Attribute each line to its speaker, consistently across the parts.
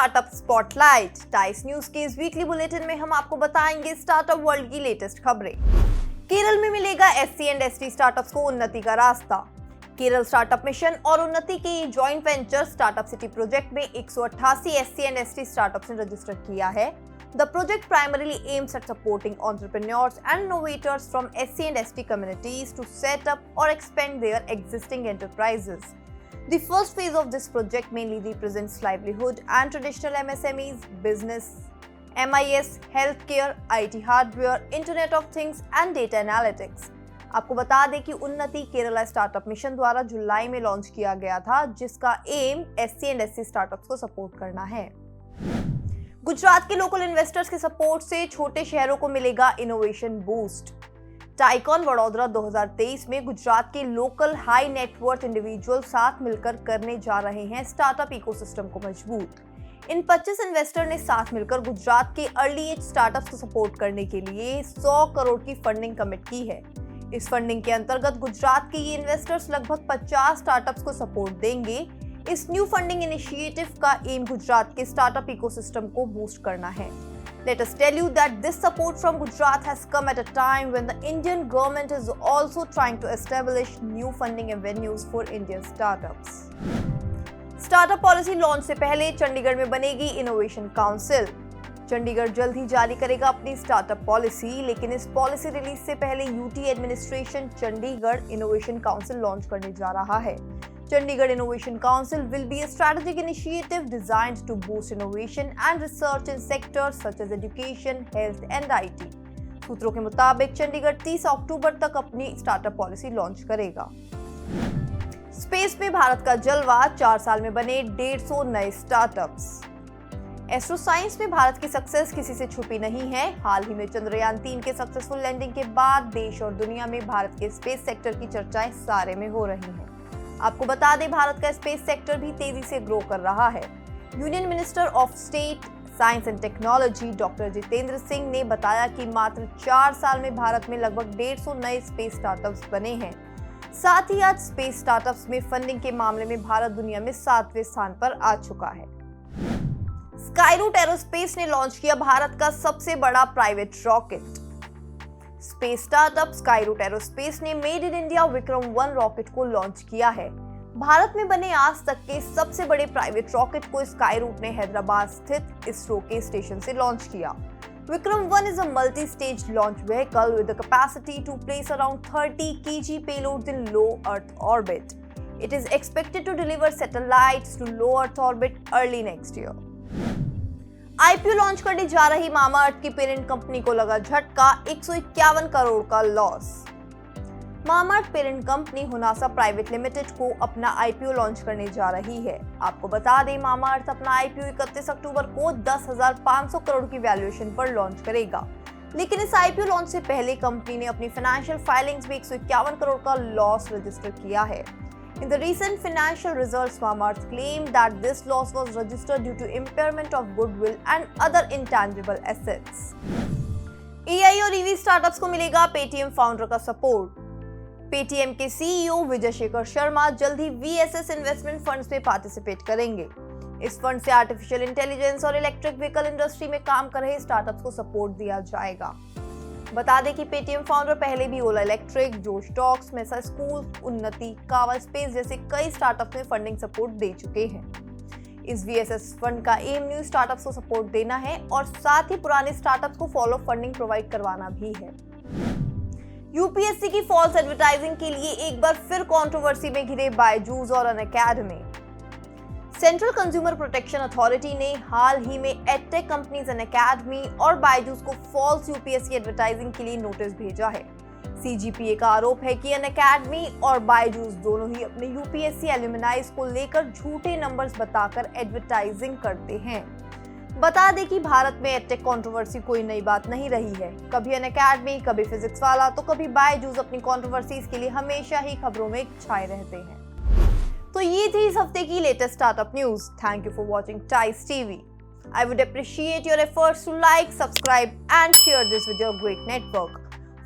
Speaker 1: Startup spotlight. टाइस news के इस weekly bulletin में हम आपको बताएंगे स्टार्टअप वर्ल्ड की लेटेस्ट खबरें। केरल में मिलेगा एससी एंड एसटी स्टार्टअप्स को उन्नति का रास्ता। केरल स्टार्टअप मिशन और उन्नति के ये joint venture startup city project में 188 एससी एंड एसटी स्टार्टअप्स ने रजिस्टर किया है। The project primarily aims at supporting entrepreneurs and innovators from SC and ST communities to set up or expand their existing enterprises. The first phase of this project mainly represents livelihood and traditional MSMEs, business, MIS, healthcare, IT hardware, Internet of Things and data analytics. आपको बता दें कि उन्नति Kerala startup mission द्वारा जुलाई में launch किया गया था, जिसका M SC and ST startups को सपोर्ट करना है। गुजरात के लोकल इन्वेस्टर्स के सपोर्ट से छोटे शहरों को मिलेगा इनोवेशन बूस्ट। टाइकॉन वडोदरा 2023 में गुजरात के लोकल हाई नेटवर्थ इंडिविजुअल साथ मिलकर करने जा रहे हैं स्टार्टअप इकोसिस्टम को मजबूत। इन 25 इन्वेस्टर ने साथ मिलकर गुजरात के अर्ली एज स्टार्टअप्स को सपोर्ट करने के लिए 100 करोड़ की फंडिंग कमिट की है। इस फंडिंग के अंतर्गत गुजरात के ये इन्वेस्टर्स लगभग 50 स्टार्टअप्स को सपोर्ट देंगे। इस न्यू फंडिंग इनिशिएटिव का एम गुजरात के स्टार्टअप इकोसिस्टम को बूस्ट करना है। Let us tell you that this support from Gujarat has come at a time when the Indian government is also trying to establish new funding avenues for Indian startups. Startup policy launch से पहले चंडीगढ़ में बनेगी innovation council. Chandigarh जल्द ही जारी करेगा अपनी startup policy, लेकिन इस पॉलिसी रिलीज से पहले UT administration Chandigarh innovation council launch करने जा रहा है। Chandigarh Innovation Council will be a strategic initiative designed to boost innovation and research in sectors such as education, health and IT. सूत्रों के मुताबिक चंडीगढ़ 30 अक्टूबर तक अपनी स्टार्टअप पॉलिसी लॉन्च करेगा। स्पेस में भारत का जलवा, 4 साल में बने 150 नए स्टार्टअप्स। एस्ट्रो साइंस में भारत की सक्सेस किसी से छुपी नहीं है। हाल ही में चंद्रयान 3 के सक्सेसफुल लैंडिंग के बाद देश और दुनिया में भारत के स्पेस सेक्टर की चर्चाएं सारे में हो रही हैं। आपको बता दें, भारत का स्पेस सेक्टर भी तेजी से ग्रो कर रहा है। Union minister of state science and technology doctor Jitendra Singh ने बताया कि मात्र 4 साल में भारत में लगभग 150 नए स्पेस स्टार्टअप्स बने हैं। साथ ही आज स्पेस स्टार्टअप्स में फंडिंग के मामले में भारत दुनिया में 7वें स्थान पर आ चुका है। स्काईरूट एरोस्पेस ने लॉन्च किया भारत का सबसे बड़ा private rocket. Space startup Skyroot aerospace ने मेड इन इंडिया विक्रम-1 रॉकेट को लॉन्च किया है। भारत में बने आज तक के सबसे बड़े प्राइवेट रॉकेट को स्काईरूट ने हैदराबाद स्थित इसरो के स्टेशन से लॉन्च किया। विक्रम-1 is a multi-stage launch vehicle with the capacity to place around 30 kg payloads in low Earth orbit. It is expected to deliver satellites to low Earth orbit early next year. IPO launch करने जा रही Mamaearth की parent company को लगा झटका, 151 करोड़ का loss. Mamaearth parent company Honasa private limited को अपना आईपीओ लॉन्च करने जा रही है। आपको बता दें, मामाअर्थ अपना आईपीओ 31 अक्टूबर को 10,500 करोड़ की वैल्यूएशन पर लॉन्च करेगा, लेकिन इस आईपीओ लॉन्च से पहले कंपनी ने अपनी फाइनेंशियल फाइलिंग्स में 151 करोड़ का लॉस रजिस्टर किया है। In the recent financial results, Mamaearth claimed that this loss was registered due to impairment of goodwill and other intangible assets. AI और EV स्टार्टअप्स को मिलेगा पेटीएम फाउंडर का सपोर्ट। पेटीएम के CEO Vijay Shekhar Sharma जल्द ही VSS investment funds में participate करेंगे। इस fund से आर्टिफिशियल इंटेलिजेंस और इलेक्ट्रिक व्हीकल इंडस्ट्री में काम कर रहे स्टार्टअप्स को सपोर्ट दिया जाएगा। बता दें कि पेटीएम फाउंडर पहले भी ओला इलेक्ट्रिक, जोश टॉक्स, मेसा स्कूल, उन्नति, कावा स्पेस जैसे कई स्टार्टअप्स में फंडिंग सपोर्ट दे चुके हैं। इस VSS फंड का एम न्यू स्टार्टअप्स को सपोर्ट देना है और साथ ही पुराने स्टार्टअप्स को फॉलो फंडिंग प्रोवाइड करवाना भी है। यूपीएससी की फॉल्स एडवर्टाइजिंग के लिए एक बार फिर कंट्रोवर्सी में घिरे बायजूस और Unacademy. Central consumer protection authority ने हाल ही में एडटेक कंपनीज अनअकैडमी और बायजूस को फॉल्स यूपीएससी एडवर्टाइजिंग के लिए नोटिस भेजा है। सीजीपीए का आरोप है कि अनअकैडमी और बायजूस दोनों ही अपने यूपीएससी एल्यूमिनाइज को लेकर झूठे नंबर्स बताकर एडवर्टाइजिंग करते हैं। बता दें कि भारत में एडटेक कंट्रोवर्सी कोई नई बात नहीं रही है। कभी अनअकैडमी, कभी फिजिक्स वाला, तो कभी बायजूस अपनी कंट्रोवर्सीज के लिए हमेशा ही खबरों में छाए रहते हैं। तो ये थी इस हफ्ते की latest startup news. Thank you for watching Tice TV. I would appreciate your efforts to like, subscribe and share this with your great network.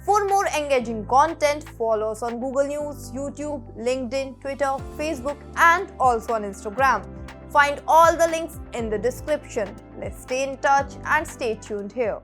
Speaker 1: For more engaging content, follow us on Google News, YouTube, LinkedIn, Twitter, Facebook and also on Instagram. Find all the links in the description. Let's stay in touch and stay tuned here.